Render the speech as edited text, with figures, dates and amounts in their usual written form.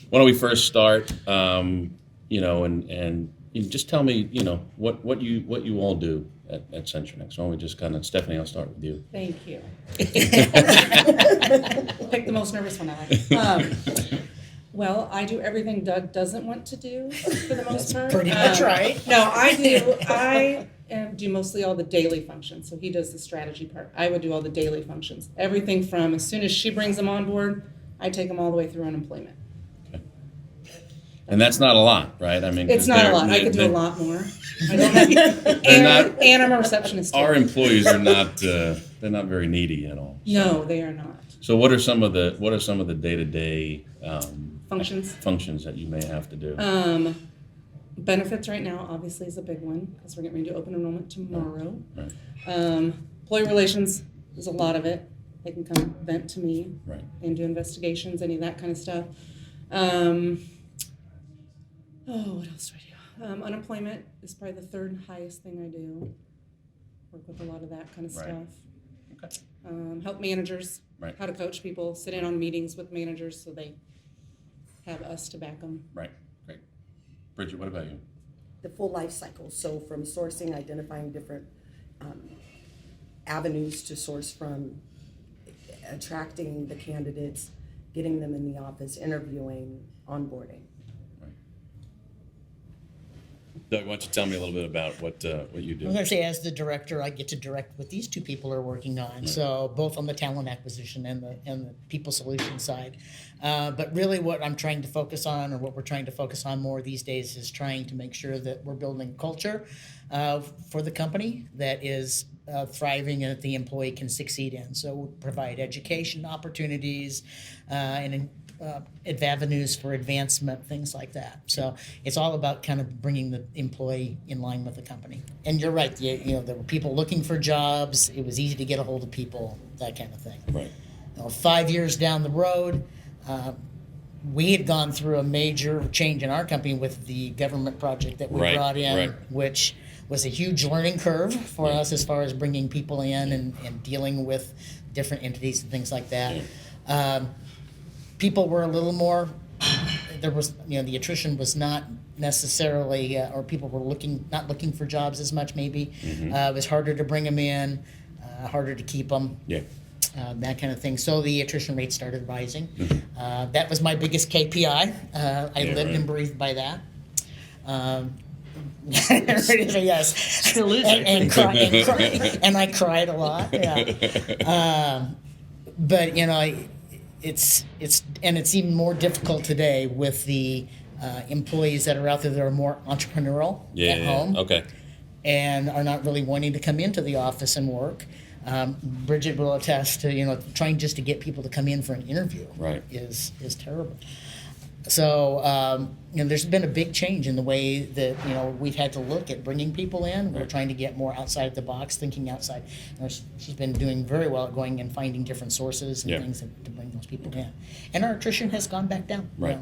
Why don't we first start, and you just tell me, what you all do at Centrinex. Why don't we just kind of, Stephanie, I'll start with you. Thank you. Pick the most nervous one I like. Well, I do everything Doug doesn't want to do for the most part. Pretty much right. No, I do. I do mostly all the daily functions. So he does the strategy part. I would do all the daily functions. Everything from as soon as she brings them on board, I take them all the way through unemployment. And that's not a lot, right? I mean, It's not a lot. I could do a lot more. I don't have, and I'm a receptionist too. Our employees are not they're not very needy at all. No, they are not. So what are some of the day-to-day Functions that you may have to do? Benefits right now obviously is a big one because we're getting ready to open enrollment tomorrow. Right. Employee relations is a lot of it. They can come vent to me Right. and do investigations, any of that kind of stuff. What else do I do? Unemployment is probably the third highest thing I do. Work with a lot of that kind of Right. stuff. Okay. Help managers, Right. how to coach people, sit in on meetings with managers so they have us to back them. Right. Great. Bridget, what about you? The full life cycle, so from sourcing, identifying different avenues to source from, attracting the candidates, getting them in the office, interviewing, onboarding. Doug, why don't you tell me a little bit about what you I do? was going to say, as the director, I get to direct what these two people are working on. So both on the talent acquisition and the people solution side. But really, what I'm trying to focus on, or what we're trying to focus on more these days, is trying to make sure that we're building culture for the company that is thriving and that the employee can succeed in. So we provide education opportunities and avenues for advancement, things like that. So it's all about kind of bringing the employee in line with the company. And you're right, there were people looking for jobs. It was easy to get a hold of people, that kind of thing. Right. 5 years down the road, we had gone through a major change in our company with the government project that we Right, brought in, right. which was a huge learning curve for us as far as bringing people in and dealing with different entities and things like that. People were a little more, there was, the attrition was not necessarily, or people were not looking for jobs as much maybe. It was harder to bring them in, harder to keep them. Yeah. That kind of thing. So the attrition rate started rising. That was my biggest KPI. I lived right. and breathed by that. Yes. Still is. And I cried a lot. Yeah. But it's even more difficult today with the employees that are out there that are more entrepreneurial at home. Okay. And are not really wanting to come into the office and work. Bridget will attest to, trying just to get people to come in for an interview Right. is terrible. So, there's been a big change in the way that, we've had to look at bringing people in. We're trying to get more outside the box, thinking outside. She's been doing very well at going and finding different sources and Yeah. things to bring those people in. And our attrition has gone back down. Right.